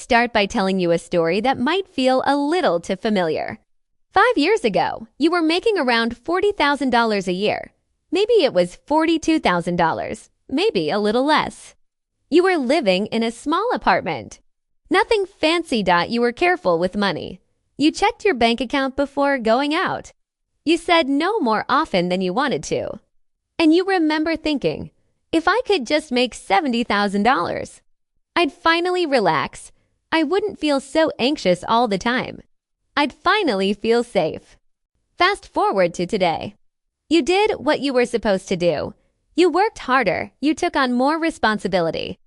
start by telling you a story that might feel a little too familiar. 5 years ago, you were making around $40,000 a year. Maybe it was $42,000, maybe a little less. You were living in a small apartment. Nothing fancy. You were careful with money. You checked your bank account before going out. You said no more often than you wanted to. And you remember thinking, if I could just make $70,000, I'd finally relax. I wouldn't feel so anxious all the time. I'd finally feel safe. Fast forward to today. You did what you were supposed to do. You worked harder. You took on more responsibility.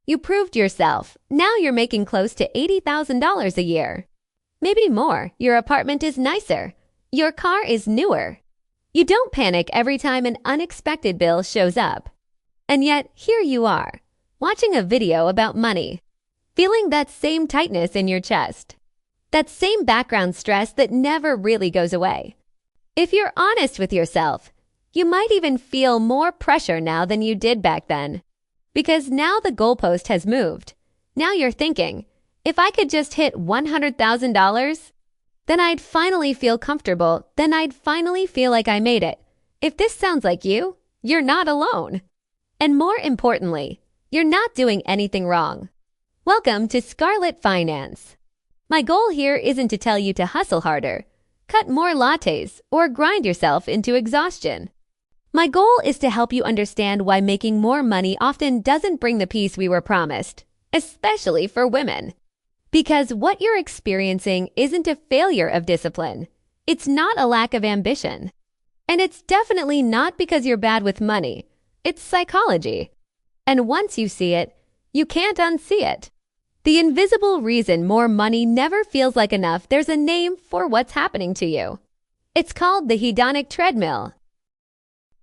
You proved yourself. Now you're making close to $80,000 a year. Maybe more. Your apartment is nicer. Your car is newer. You don't panic every time an unexpected bill shows up. And yet, here you are, watching a video about money, feeling that same tightness in your chest, that same background stress that never really goes away. If you're honest with yourself, you might even feel more pressure now than you did back then. Because now the goalpost has moved. Now you're thinking, if I could just hit $100,000, then I'd finally feel comfortable. Then I'd finally feel like I made it. If this sounds like you, you're not alone. And more importantly, you're not doing anything wrong. Welcome to Scarlet Finance. My goal here isn't to tell you to hustle harder, cut more lattes, or grind yourself into exhaustion. My goal is to help you understand why making more money often doesn't bring the peace we were promised, especially for women. Because what you're experiencing isn't a failure of discipline. It's not a lack of ambition. And it's definitely not because you're bad with money. It's psychology. And once you see it, you can't unsee it. The invisible reason more money never feels like enough, there's a name for what's happening to you. It's called the hedonic treadmill.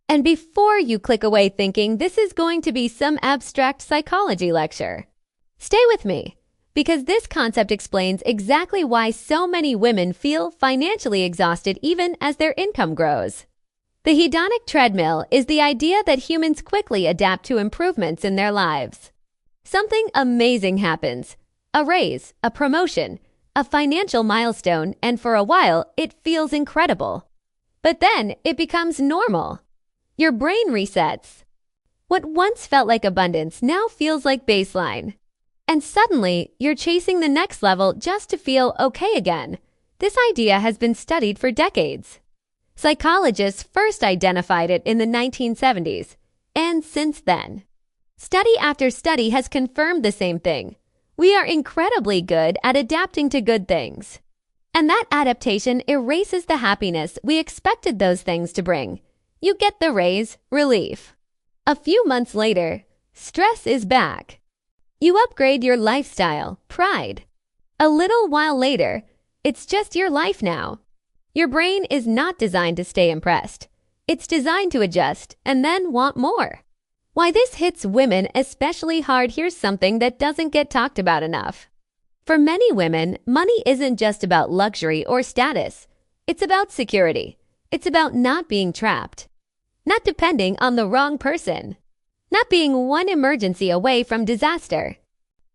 And before you click away thinking this is going to be some abstract psychology lecture, stay with me, because this concept explains exactly why so many women feel financially exhausted even as their income grows. The hedonic treadmill is the idea that humans quickly adapt to improvements in their lives. Something amazing happens. A raise, a promotion, a financial milestone, and for a while, it feels incredible. But then it becomes normal. Your brain resets. What once felt like abundance now feels like baseline. And suddenly, you're chasing the next level just to feel okay again. This idea has been studied for decades. Psychologists first identified it in the 1970s, and since then, study after study has confirmed the same thing. We are incredibly good at adapting to good things. And that adaptation erases the happiness we expected those things to bring. You get the raise, relief. A few months later, stress is back. You upgrade your lifestyle, pride. A little while later, it's just your life now. Your brain is not designed to stay impressed. It's designed to adjust and then want more. Why this hits women especially hard, here's something that doesn't get talked about enough. For many women, money isn't just about luxury or status. It's about security. It's about not being trapped. Not depending on the wrong person. Not being one emergency away from disaster.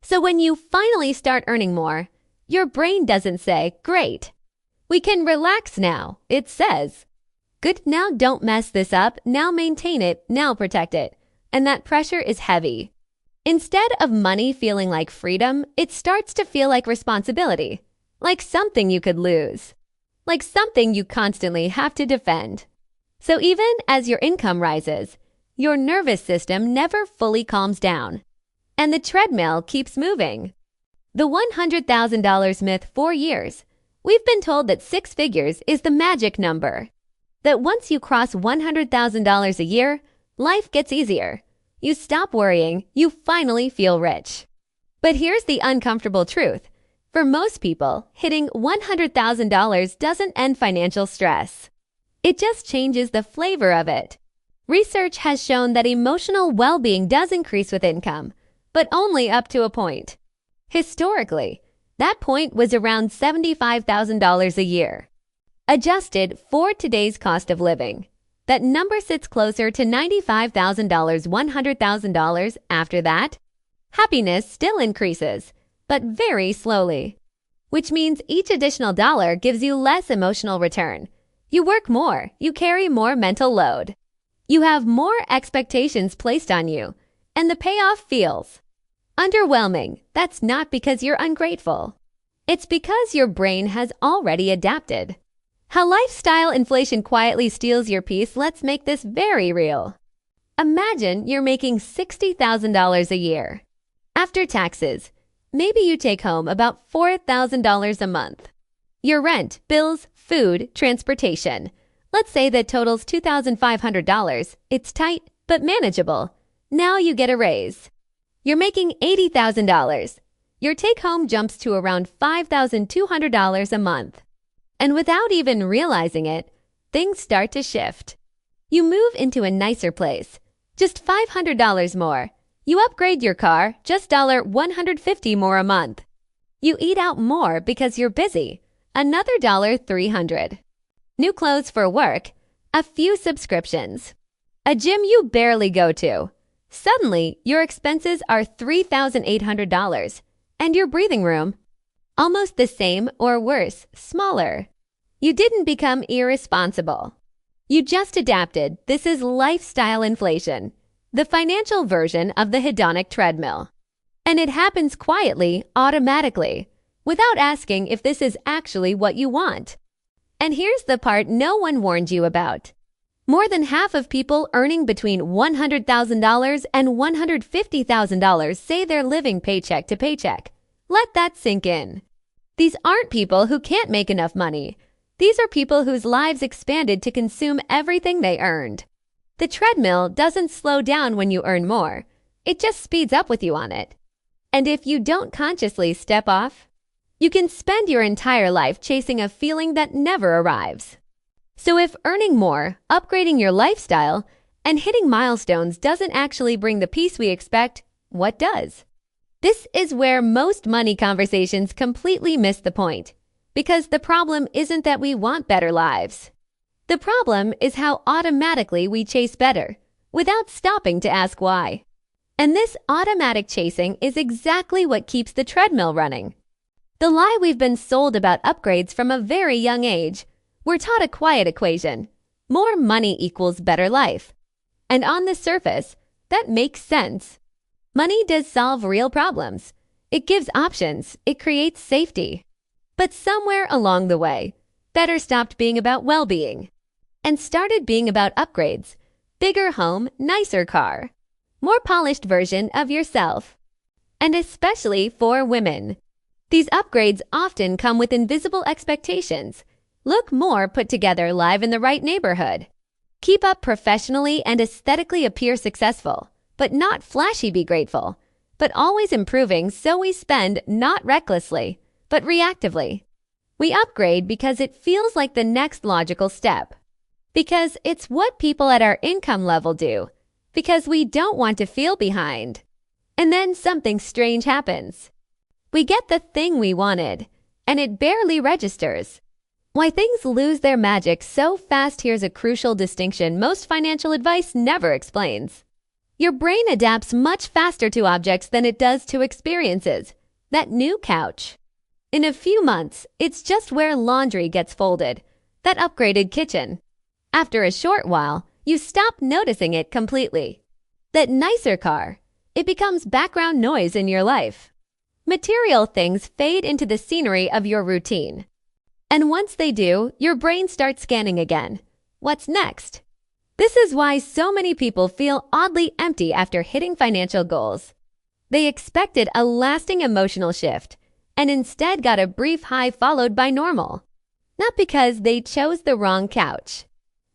So when you finally start earning more, your brain doesn't say, great, we can relax now. It says, good, now don't mess this up, now maintain it, now protect it. And that pressure is heavy. Instead of money feeling like freedom, it starts to feel like responsibility, like something you could lose, like something you constantly have to defend. So even as your income rises, your nervous system never fully calms down, and the treadmill keeps moving. The $100,000 myth for years. We've been told that 6 figures is the magic number, that once you cross $100,000 a year, life gets easier. You stop worrying, you finally feel rich. But here's the uncomfortable truth. For most people, hitting $100,000 doesn't end financial stress. It just changes the flavor of it. Research has shown that emotional well-being does increase with income, but only up to a point. Historically, that point was around $75,000 a year. Adjusted for today's cost of living, that number sits closer to $95,000, $100,000. After that, happiness still increases, but very slowly. Which means each additional dollar gives you less emotional return. You work more, you carry more mental load. You have more expectations placed on you, and the payoff feels underwhelming. That's not because you're ungrateful. It's because your brain has already adapted. How lifestyle inflation quietly steals your peace, let's make this very real. Imagine you're making $60,000 a year. After taxes, maybe you take home about $4,000 a month. Your rent, bills, food, transportation. Let's say that totals $2,500. It's tight, but manageable. Now you get a raise. You're making $80,000. Your take-home jumps to around $5,200 a month. And without even realizing it, things start to shift. You move into a nicer place, just $500 more. You upgrade your car, just $150 more a month. You eat out more because you're busy, another $300. New clothes for work, a few subscriptions. A gym you barely go to. Suddenly, your expenses are $3,800, and your breathing room, almost the same or worse, smaller. You didn't become irresponsible. You just adapted. This is lifestyle inflation, the financial version of the hedonic treadmill. And it happens quietly, automatically, without asking if this is actually what you want. And here's the part no one warned you about. More than half of people earning between $100,000 and $150,000 say they're living paycheck to paycheck. Let that sink in. These aren't people who can't make enough money. These are people whose lives expanded to consume everything they earned. The treadmill doesn't slow down when you earn more. It just speeds up with you on it. And if you don't consciously step off, you can spend your entire life chasing a feeling that never arrives. So if earning more, upgrading your lifestyle, and hitting milestones doesn't actually bring the peace we expect, what does? This is where most money conversations completely miss the point. Because the problem isn't that we want better lives. The problem is how automatically we chase better, without stopping to ask why. And this automatic chasing is exactly what keeps the treadmill running. The lie we've been sold about upgrades from a very young age. We're taught a quiet equation. More money equals better life. And on the surface, that makes sense. Money does solve real problems. It gives options. It creates safety. But somewhere along the way, better stopped being about well-being and started being about upgrades. Bigger home, nicer car. More polished version of yourself. And especially for women. These upgrades often come with invisible expectations. Look more put together, live in the right neighborhood. Keep up professionally and aesthetically appear successful, but not flashy be grateful, but always improving so we spend not recklessly, but reactively. We upgrade because it feels like the next logical step. Because it's what people at our income level do. Because we don't want to feel behind. And then something strange happens. We get the thing we wanted, and it barely registers. Why things lose their magic so fast, here's a crucial distinction most financial advice never explains. Your brain adapts much faster to objects than it does to experiences. That new couch. In a few months, it's just where laundry gets folded. That upgraded kitchen. After a short while, you stop noticing it completely. That nicer car. It becomes background noise in your life. Material things fade into the scenery of your routine. And once they do, your brain starts scanning again. What's next? This is why so many people feel oddly empty after hitting financial goals. They expected a lasting emotional shift, and instead got a brief high followed by normal. Not because they chose the wrong couch,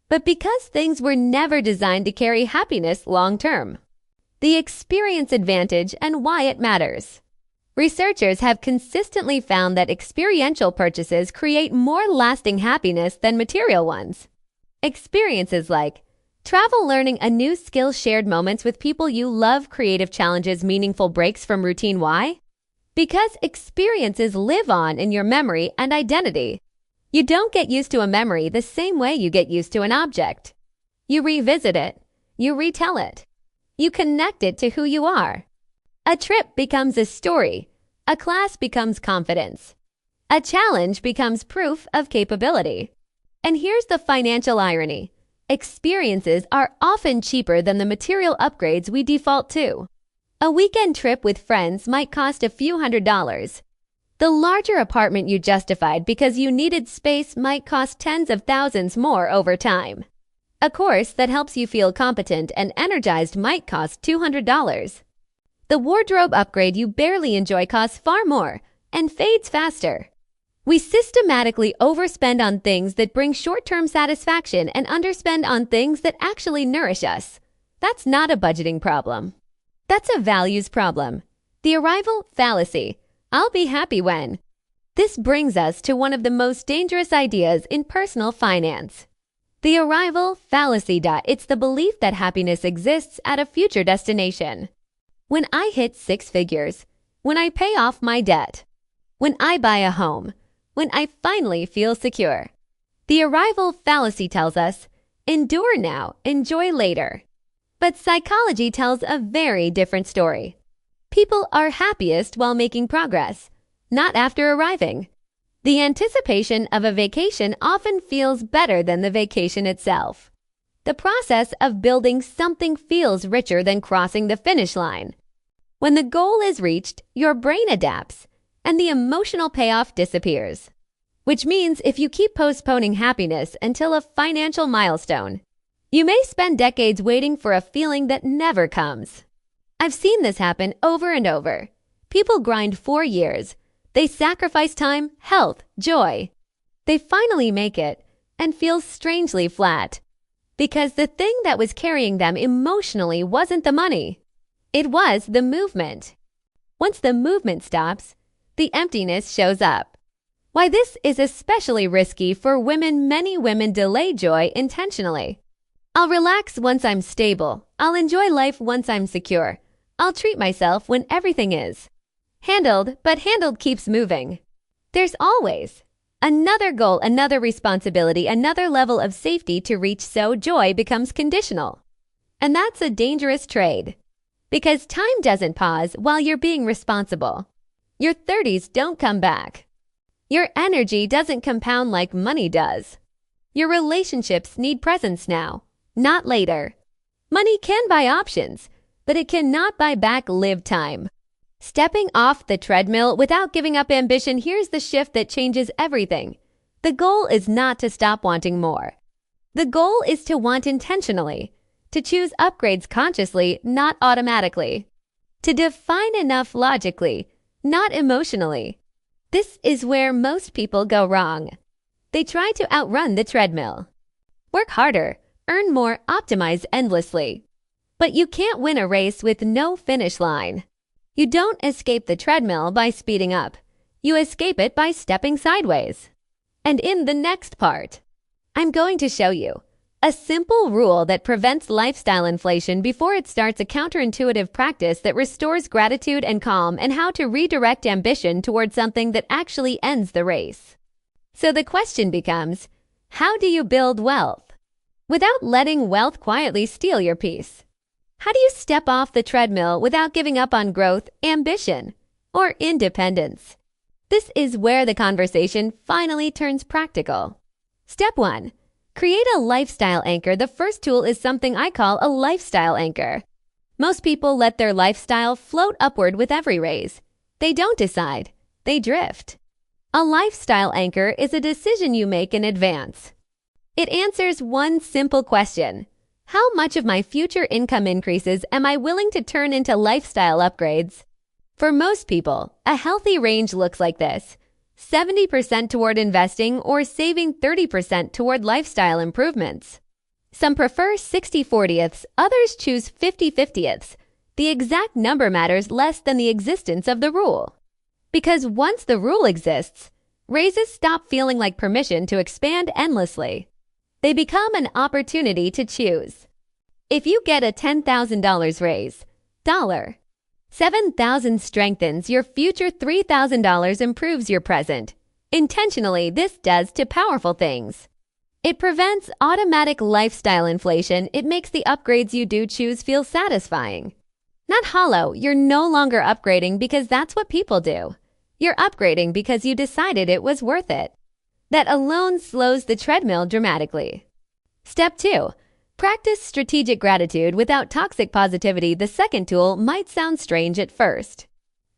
but because things were never designed to carry happiness long term. The experience advantage and why it matters. Researchers have consistently found that experiential purchases create more lasting happiness than material ones. Experiences like travel, learning a new skill, shared moments with people you love, creative challenges, meaningful breaks from routine. Why? Because experiences live on in your memory and identity. You don't get used to a memory the same way you get used to an object. You revisit it. You retell it. You connect it to who you are. A trip becomes a story. A class becomes confidence. A challenge becomes proof of capability. And here's the financial irony. Experiences are often cheaper than the material upgrades we default to. A weekend trip with friends might cost a few $100s. The larger apartment you justified because you needed space might cost tens of thousands more over time. A course that helps you feel competent and energized might cost $200. The wardrobe upgrade you barely enjoy costs far more and fades faster. We systematically overspend on things that bring short-term satisfaction and underspend on things that actually nourish us. That's not a budgeting problem. That's a values problem. The arrival fallacy. I'll be happy when. This brings us to one of the most dangerous ideas in personal finance. The arrival fallacy. It's the belief that happiness exists at a future destination. When I hit 6 figures, when I pay off my debt, when I buy a home, when I finally feel secure. The arrival fallacy tells us, endure now, enjoy later. But psychology tells a very different story. People are happiest while making progress, not after arriving. The anticipation of a vacation often feels better than the vacation itself. The process of building something feels richer than crossing the finish line. When the goal is reached, your brain adapts, and the emotional payoff disappears. Which means if you keep postponing happiness until a financial milestone, you may spend decades waiting for a feeling that never comes. I've seen this happen over and over. People grind 4 years. They sacrifice time, health, joy. They finally make it and feel strangely flat because the thing that was carrying them emotionally wasn't the money. It was the movement. Once the movement stops, the emptiness shows up. Why this is especially risky for women. Many women delay joy intentionally. I'll relax once I'm stable. I'll enjoy life once I'm secure. I'll treat myself when everything is handled, but handled keeps moving. There's always another goal, another responsibility, another level of safety to reach, so joy becomes conditional. And that's a dangerous trade. Because time doesn't pause while you're being responsible. Your 30s don't come back. Your energy doesn't compound like money does. Your relationships need presence now, not later. Money can buy options, but it cannot buy back lived time. Stepping off the treadmill without giving up ambition. Here's the shift that changes everything. The goal is not to stop wanting more. The goal is to want intentionally, to choose upgrades consciously, not automatically, to define enough logically, not emotionally. This is where most people go wrong. They try to outrun the treadmill. Work harder, earn more, optimize endlessly. But you can't win a race with no finish line. You don't escape the treadmill by speeding up. You escape it by stepping sideways. And in the next part, I'm going to show you a simple rule that prevents lifestyle inflation before it starts, a counterintuitive practice that restores gratitude and calm, and how to redirect ambition towards something that actually ends the race. So the question becomes, how do you build wealth without letting wealth quietly steal your peace? How do you step off the treadmill without giving up on growth, ambition, or independence? This is where the conversation finally turns practical. Step 1. Create a lifestyle anchor. The first tool is something I call a lifestyle anchor. Most people let their lifestyle float upward with every raise. They don't decide. They drift. A lifestyle anchor is a decision you make in advance. It answers one simple question. How much of my future income increases am I willing to turn into lifestyle upgrades? For most people, a healthy range looks like this: 70% toward investing or saving, 30% toward lifestyle improvements. Some prefer 60/40ths, others choose 50/50ths. The exact number matters less than the existence of the rule. Because once the rule exists, raises stop feeling like permission to expand endlessly. They become an opportunity to choose. If you get a $10,000 raise, $7,000 strengthens your future, $3,000 improves your present. Intentionally, this does two powerful things. It prevents automatic lifestyle inflation. It makes the upgrades you do choose feel satisfying. Not hollow, you're no longer upgrading because that's what people do. You're upgrading because you decided it was worth it. That alone slows the treadmill dramatically. Step 2. Practice strategic gratitude without toxic positivity. The second tool might sound strange at first,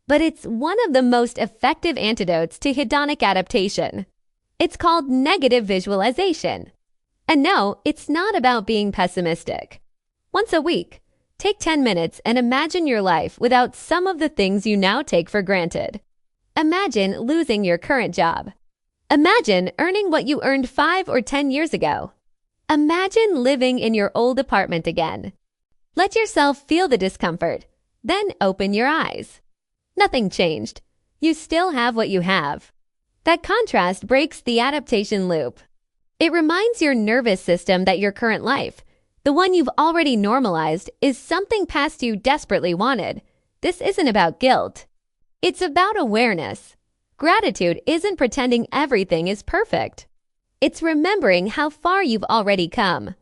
but it's one of the most effective antidotes to hedonic adaptation. It's called negative visualization. And no, it's not about being pessimistic. Once a week, take 10 minutes and imagine your life without some of the things you now take for granted. Imagine losing your current job. Imagine earning what you earned 5 or 10 years ago. Imagine living in your old apartment again. Let yourself feel the discomfort, then open your eyes. Nothing changed. You still have what you have. That contrast breaks the adaptation loop. It reminds your nervous system that your current life, the one you've already normalized, is something past you desperately wanted. This isn't about guilt. It's about awareness. Gratitude isn't pretending everything is perfect. It's remembering how far you've already come.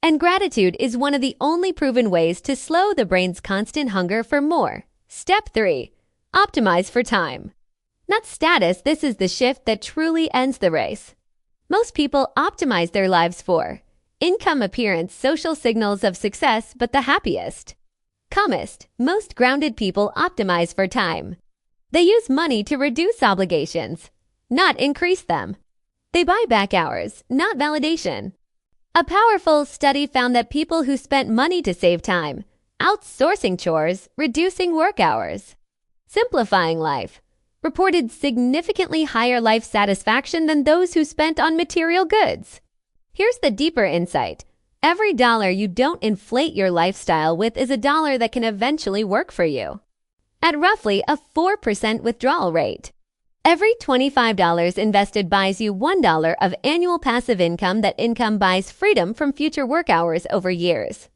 And gratitude is one of the only proven ways to slow the brain's constant hunger for more. Step 3. Optimize for time. Not status, this is the shift that truly ends the race. Most people optimize their lives for income, appearance, social signals of success, but the happiest, calmest, most grounded people optimize for time. They use money to reduce obligations, not increase them. They buy back hours, not validation. A powerful study found that people who spent money to save time, outsourcing chores, reducing work hours, simplifying life, reported significantly higher life satisfaction than those who spent on material goods. Here's the deeper insight. Every dollar you don't inflate your lifestyle with is a dollar that can eventually work for you. At roughly a 4% withdrawal rate. Every $25 invested buys you $1 of annual passive income. That income buys freedom from future work hours over years.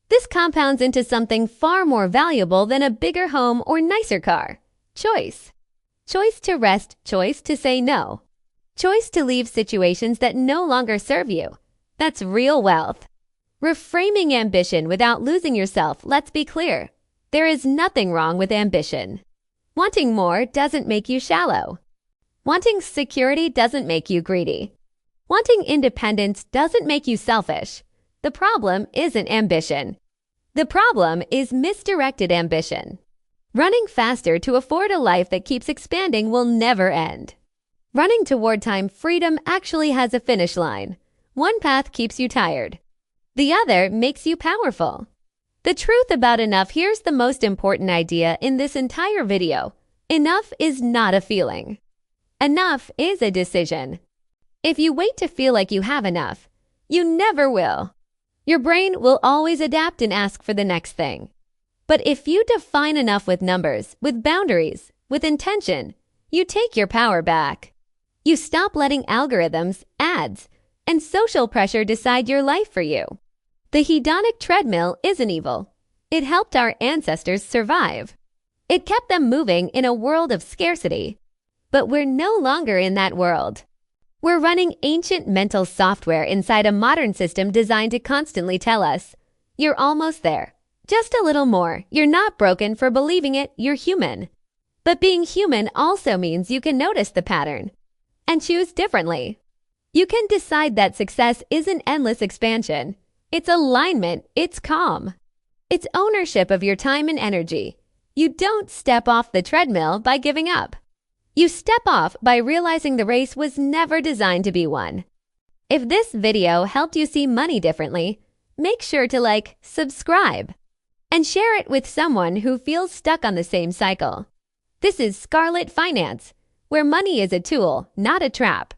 This compounds into something far more valuable than a bigger home or nicer car. Choice. Choice to rest, choice to say no. Choice to leave situations that no longer serve you. That's real wealth. Reframing ambition without losing yourself. Let's be clear. There is nothing wrong with ambition. Wanting more doesn't make you shallow. Wanting security doesn't make you greedy. Wanting independence doesn't make you selfish. The problem isn't ambition. The problem is misdirected ambition. Running faster to afford a life that keeps expanding will never end. Running toward time freedom actually has a finish line. One path keeps you tired. The other makes you powerful. The truth about enough. Here's the most important idea in this entire video. Enough is not a feeling. Enough is a decision. If you wait to feel like you have enough, you never will. Your brain will always adapt and ask for the next thing. But if you define enough with numbers, with boundaries, with intention, you take your power back. You stop letting algorithms, ads, and social pressure decide your life for you. The hedonic treadmill isn't evil. It helped our ancestors survive. It kept them moving in a world of scarcity. But we're no longer in that world. We're running ancient mental software inside a modern system designed to constantly tell us, you're almost there. Just a little more. You're not broken for believing it. You're human. But being human also means you can notice the pattern and choose differently. You can decide that success isn't endless expansion. It's alignment. It's calm. It's ownership of your time and energy. You don't step off the treadmill by giving up. You step off by realizing the race was never designed to be won. If this video helped you see money differently, make sure to subscribe, and share it with someone who feels stuck on the same cycle. This is Scarlet Finance, where money is a tool, not a trap.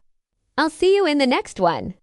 I'll see you in the next one.